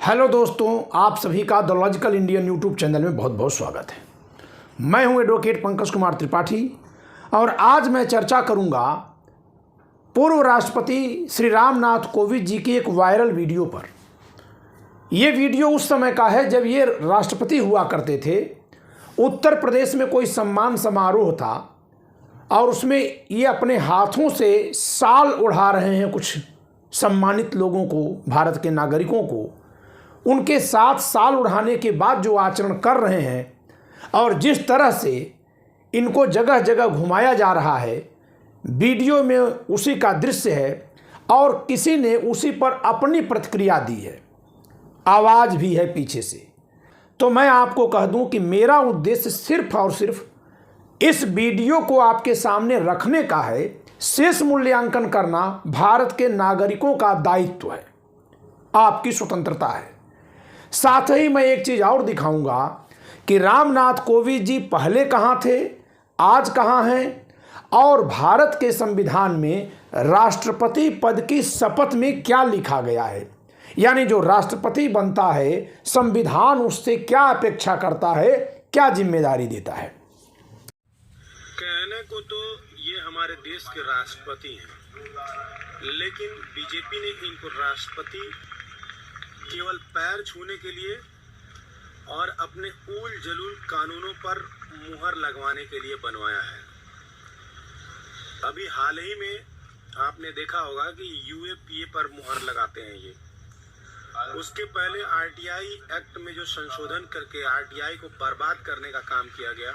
Hello दोस्तों, आप सभी का the logical Indian YouTube channel में बहुत बहुत स्वागत है। मैं हूं एडवोकेट पंकज कुमार त्रिपाठी और आज मैं चर्चा करूंगा पूर्व राष्ट्रपति श्री रामनाथ कोविंद जी की एक वायरल वीडियो पर। यह वीडियो उस समय का है जब ये राष्ट्रपति हुआ करते थे। उत्तर प्रदेश में कोई सम्मान समारोह था और उसमें ये अपने हाथों से शाल ओढ़ा रहे हैं कुछ सम्मानित लोगों को, भारत के नागरिकों को। उनके साथ शाल उड़ाने के बाद जो आचरण कर रहे हैं और जिस तरह से इनको जगह जगह घुमाया जा रहा है, वीडियो में उसी का दृश्य है और किसी ने उसी पर अपनी प्रतिक्रिया दी है, आवाज़ भी है पीछे से। तो मैं आपको कह दूं कि मेरा उद्देश्य सिर्फ और सिर्फ इस वीडियो को आपके सामने रखने का है। शेष मूल्यांकन करना भारत के नागरिकों का दायित्व है, आपकी स्वतंत्रता है। साथ ही मैं एक चीज़ और दिखाऊंगा कि रामनाथ कोविंद जी पहले कहाँ थे, आज कहाँ हैं और भारत के संविधान में राष्ट्रपति पद की शपथ में क्या लिखा गया है। यानी जो राष्ट्रपति बनता है, संविधान उससे क्या अपेक्षा करता है, क्या जिम्मेदारी देता है। कहने को तो ये हमारे देश के राष्ट्रपति हैं, लेकिन बीजेपी ने इनको राष्ट्रपति केवल पैर छूने के लिए और अपने ऊल जलूल कानूनों पर मुहर लगवाने के लिए बनवाया है। अभी हाल ही में आपने देखा होगा कि यूएपीए पर मुहर लगाते हैं ये। उसके पहले आरटीआई एक्ट में जो संशोधन करके आरटीआई को बर्बाद करने का काम किया गया,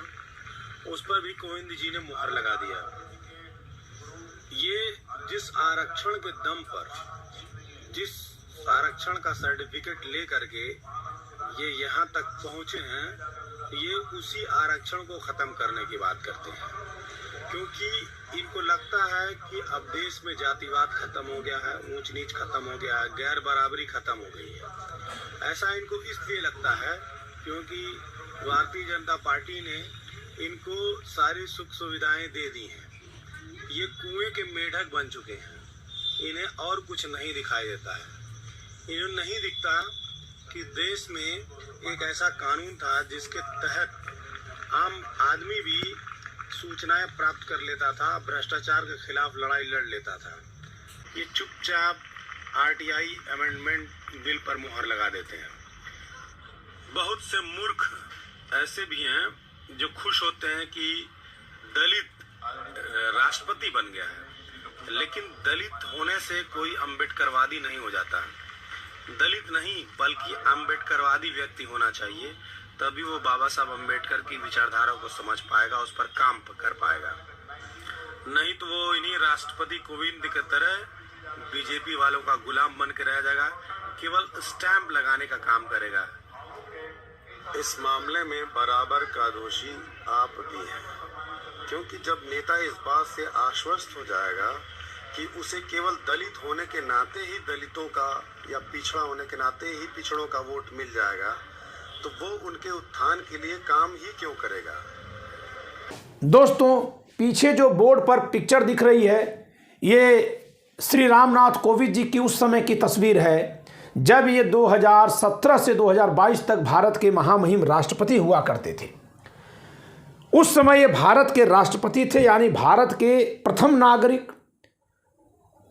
उस पर भी कोविंद जी ने मुहर लगा दिया। ये जिस आरक्षण के दम पर, जिस आरक्षण का सर्टिफिकेट ले करके ये यहाँ तक पहुँचे हैं, ये उसी आरक्षण को ख़त्म करने की बात करते हैं, क्योंकि इनको लगता है कि अब देश में जातिवाद खत्म हो गया है, ऊंच नीच खत्म हो गया है, गैर बराबरी खत्म हो गई है। ऐसा इनको इसलिए लगता है क्योंकि भारतीय जनता पार्टी ने इनको सारी सुख सुविधाएं दे दी हैं। ये कुएं के मेढक बन चुके हैं, इन्हें और कुछ नहीं दिखाई देता है। इन्हें नहीं दिखता कि देश में एक ऐसा कानून था जिसके तहत आम आदमी भी सूचनाएं प्राप्त कर लेता था, भ्रष्टाचार के खिलाफ लड़ाई लड़ लेता था। ये चुपचाप आरटीआई अमेंडमेंट बिल पर मुहर लगा देते हैं। बहुत से मूर्ख ऐसे भी हैं जो खुश होते हैं कि दलित राष्ट्रपति बन गया है, लेकिन दलित होने से कोई अम्बेडकरवादी नहीं हो जाता। दलित नहीं बल्कि अम्बेडकरवादी व्यक्ति होना चाहिए, तभी वो बाबा साहब अम्बेडकर की विचारधारा को समझ पाएगा, उस पर काम कर पाएगा। नहीं तो वो इन्हीं राष्ट्रपति कोविंद की तरह बीजेपी वालों का गुलाम बन के रह जाएगा, केवल स्टैंप लगाने का काम करेगा। इस मामले में बराबर का दोषी आप भी हैं, क्योंकि जब नेता इस बात से आश्वस्त हो जाएगा कि उसे केवल दलित होने के नाते ही दलितों का या पिछड़ा होने के नाते ही पिछड़ों का वोट मिल जाएगा, तो वो उनके उत्थान के लिए काम ही क्यों करेगा। दोस्तों, पीछे जो बोर्ड पर पिक्चर दिख रही है, ये श्री रामनाथ कोविंद जी की उस समय की तस्वीर है जब ये 2017 से 2022 तक भारत के महामहिम राष्ट्रपति हुआ करते थे। उस समय ये भारत के राष्ट्रपति थे, यानी भारत के प्रथम नागरिक।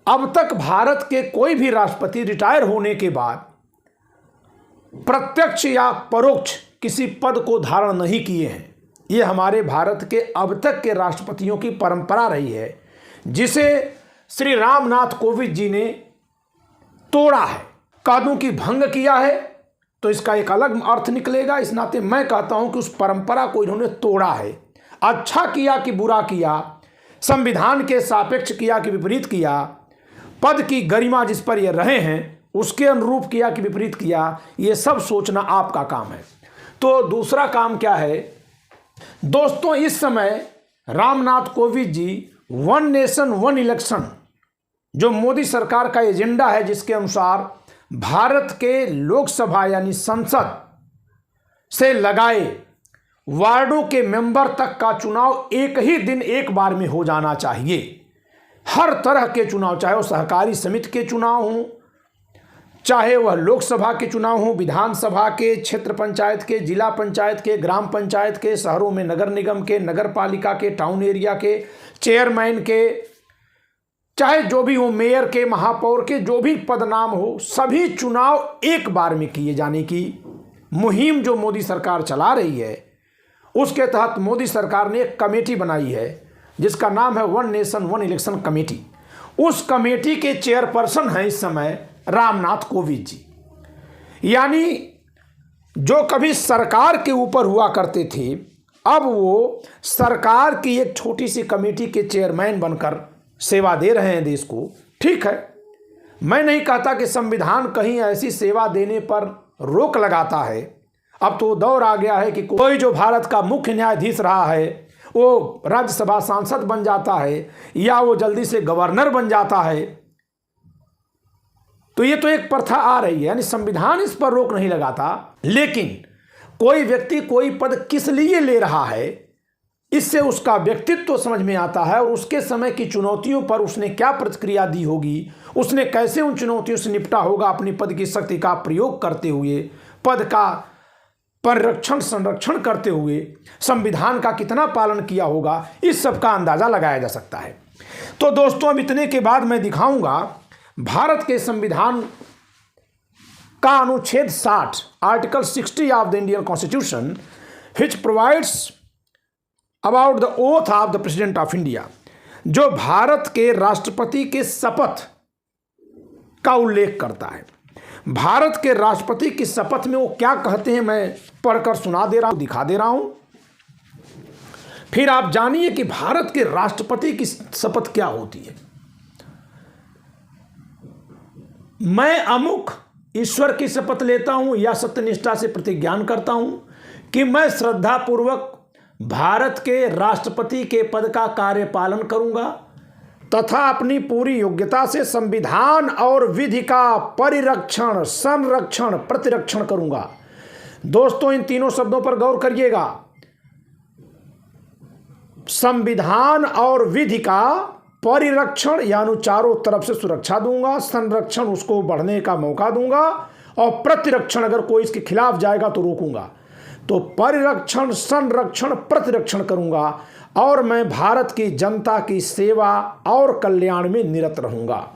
अब तक भारत के कोई भी राष्ट्रपति रिटायर होने के बाद प्रत्यक्ष या परोक्ष किसी पद को धारण नहीं किए हैं। ये हमारे भारत के अब तक के राष्ट्रपतियों की परंपरा रही है, जिसे श्री रामनाथ कोविंद जी ने तोड़ा है। कानून की भंग किया है तो इसका एक अलग अर्थ निकलेगा। इस नाते मैं कहता हूं कि उस परंपरा को इन्होंने तोड़ा है। अच्छा किया कि बुरा किया, संविधान के सापेक्ष किया कि विपरीत किया, पद की गरिमा जिस पर ये रहे हैं उसके अनुरूप किया कि विपरीत किया, ये सब सोचना आपका काम है। तो दूसरा काम क्या है दोस्तों, इस समय Ramnath Kovind ji one nation one election, जो मोदी सरकार का एजेंडा है, जिसके अनुसार भारत के लोकसभा यानी संसद से लगाए वार्डों के मेंबर तक का चुनाव एक ही दिन एक बार में हो जाना चाहिए। हर तरह के चुनाव, चाहे वो सहकारी समिति के चुनाव हों, चाहे वह लोकसभा के चुनाव हो, विधानसभा के, क्षेत्र पंचायत के, जिला पंचायत के, ग्राम पंचायत के, शहरों में नगर निगम के, नगर पालिका के, टाउन एरिया के, चेयरमैन के, चाहे जो भी हो, मेयर के, महापौर के, जो भी पदनाम हो, सभी चुनाव एक बार में किए जाने की मुहिम जो मोदी सरकार चला रही है, उसके तहत मोदी सरकार ने एक कमेटी बनाई है जिसका नाम है one nation one election committee. उस कमेटी के चेयरपर्सन हैं इस समय रामनाथ कोविंद जी। यानी जो कभी सरकार के ऊपर हुआ करते थे, अब वो सरकार की एक छोटी सी कमेटी के चेयरमैन बनकर सेवा दे रहे हैं देश को। ठीक है, मैं नहीं कहता कि संविधान कहीं ऐसी सेवा देने पर रोक लगाता है। अब तो दौर आ गया है कि कोई जो भारत का मुख्य न्यायाधीश रहा है वो राज्यसभा सांसद बन जाता है या वो जल्दी से गवर्नर बन जाता है। तो ये तो एक प्रथा आ रही है, यानी संविधान इस पर रोक नहीं लगाता। लेकिन कोई व्यक्ति कोई पद किस लिए ले रहा है, इससे उसका व्यक्तित्व समझ में आता है और उसके समय की चुनौतियों पर उसने क्या प्रतिक्रिया दी होगी, उसने कैसे उन चुनौतियों से निपटा होगा, अपनी पद की शक्ति का प्रयोग करते हुए, पद का परिरक्षण संरक्षण करते हुए संविधान का कितना पालन किया होगा, इस सब का अंदाजा लगाया जा सकता है। तो दोस्तों, अब इतने के बाद मैं दिखाऊंगा भारत के संविधान का अनुच्छेद 60 article 60 of the Indian constitution which provides about the oath of the president of India, जो भारत के राष्ट्रपति के शपथ का उल्लेख करता है। भारत के राष्ट्रपति की शपथ में वो क्या कहते हैं मैं पढ़कर सुना दे रहा हूं, दिखा दे रहा हूं, फिर आप जानिए कि भारत के राष्ट्रपति की शपथ क्या होती है। मैं अमुक ईश्वर की शपथ लेता हूं या सत्यनिष्ठा से प्रतिज्ञान करता हूं कि मैं श्रद्धापूर्वक भारत के राष्ट्रपति के पद का कार्यपालन करूंगा तथा अपनी पूरी योग्यता से संविधान और विधि का परिरक्षण संरक्षण प्रतिरक्षण करूंगा। दोस्तों, इन तीनों शब्दों पर गौर करिएगा। संविधान और विधि का परिरक्षण यानी चारों तरफ से सुरक्षा दूंगा, संरक्षण उसको बढ़ने का मौका दूंगा और प्रतिरक्षण अगर कोई इसके खिलाफ जाएगा तो रोकूंगा। तो परिरक्षण संरक्षण प्रतिरक्षण करूंगा और मैं भारत की जनता की सेवा और कल्याण में निरत रहूंगा।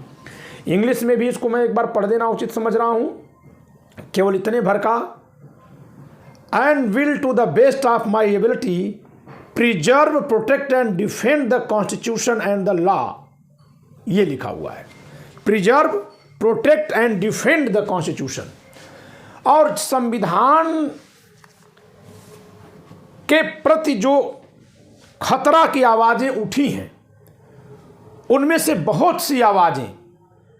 इंग्लिश में भी इसको मैं एक बार पढ़ देना उचित समझ रहा हूं, केवल इतने भर का, and will to the best of my ability preserve protect and defend the constitution and the law. ये लिखा हुआ है, preserve protect and defend the constitution. और संविधान के प्रति जो खतरा की आवाजें उठी हैं, उनमें से बहुत सी आवाजें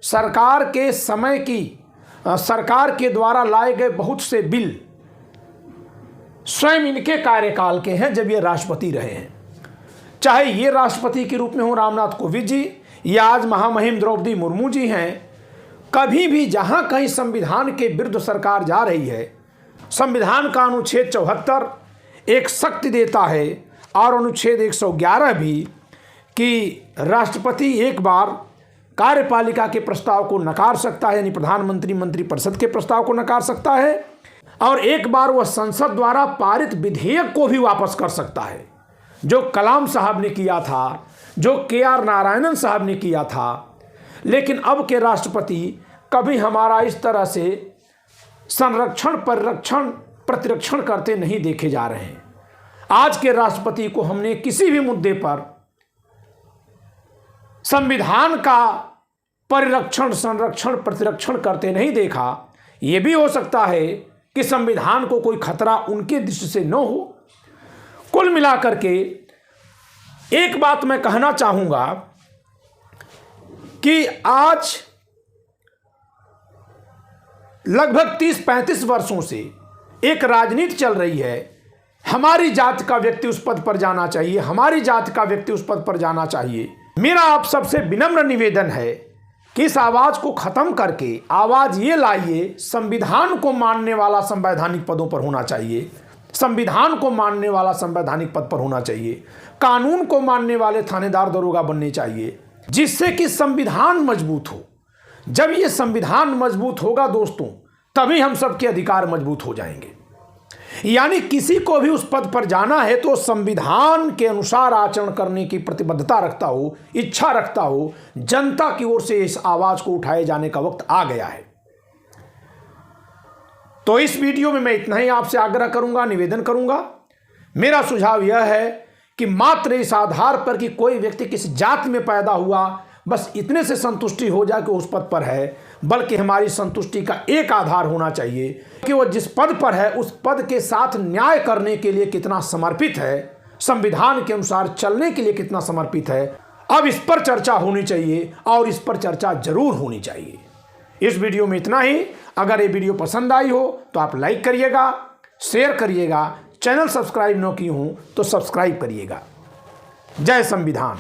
सरकार के समय की, सरकार के द्वारा लाए गए बहुत से बिल स्वयं इनके कार्यकाल के हैं जब ये राष्ट्रपति रहे हैं। चाहे ये राष्ट्रपति के रूप में हो रामनाथ कोविंद जी या आज महामहिम द्रौपदी मुर्मू जी हैं, कभी भी जहां कहीं संविधान के विरुद्ध सरकार जा रही है, संविधान का अनुच्छेद 74 एक शक्ति देता है और अनुच्छेद 111 भी कि राष्ट्रपति एक बार कार्यपालिका के प्रस्ताव को नकार सकता है, यानी प्रधानमंत्री मंत्रिपरिषद के प्रस्ताव को नकार सकता है, और एक बार वह संसद द्वारा पारित विधेयक को भी वापस कर सकता है, जो कलाम साहब ने किया था, जो KR नारायणन साहब ने किया था। लेकिन अब के राष्ट्रपति कभी हमारा इस तरह से संरक्षण परिरक्षण प्रतिरक्षण करते नहीं देखे जा रहे हैं। आज के राष्ट्रपति को हमने किसी भी मुद्दे पर संविधान का परिरक्षण संरक्षण प्रतिरक्षण करते नहीं देखा। यह भी हो सकता है कि संविधान को कोई खतरा उनके दृष्टि से न हो। कुल मिलाकर के एक बात मैं कहना चाहूंगा कि आज लगभग 30-35 वर्षों से एक राजनीति चल रही है, हमारी जाति का व्यक्ति उस पद पर जाना चाहिए, हमारी जाति का व्यक्ति उस पद पर जाना चाहिए। मेरा आप सबसे विनम्र निवेदन है कि इस आवाज को खत्म करके आवाज ये लाइए, संविधान को मानने वाला संवैधानिक पदों पर होना चाहिए, संविधान को मानने वाला संवैधानिक पद पर होना चाहिए, कानून को मानने वाले थानेदार दरोगा बनने चाहिए, जिससे कि संविधान मजबूत हो, जब ये संविधान मजबूत होगा दोस्तों, तभी हम सबके अधिकार मजबूत हो जाएंगे। यानी किसी को भी उस पद पर जाना है तो संविधान के अनुसार आचरण करने की प्रतिबद्धता रखता हो, इच्छा रखता हो। जनता की ओर से इस आवाज को उठाए जाने का वक्त आ गया है। तो इस वीडियो में मैं इतना ही आपसे आग्रह करूंगा, निवेदन करूंगा। मेरा सुझाव यह है कि मात्र इस आधार पर कि कोई व्यक्ति किस जाति में पैदा हुआ, बस इतने से संतुष्टि हो जाए कि उस पद पर है, बल्कि हमारी संतुष्टि का एक आधार होना चाहिए कि वो जिस पद पर है उस पद के साथ न्याय करने के लिए कितना समर्पित है, संविधान के अनुसार चलने के लिए कितना समर्पित है। अब इस पर चर्चा होनी चाहिए और इस पर चर्चा जरूर होनी चाहिए। इस वीडियो में इतना ही। अगर ये वीडियो पसंद आई हो तो आप लाइक करिएगा, शेयर करिएगा, चैनल सब्सक्राइब न की हो तो सब्सक्राइब करिएगा। जय संविधान।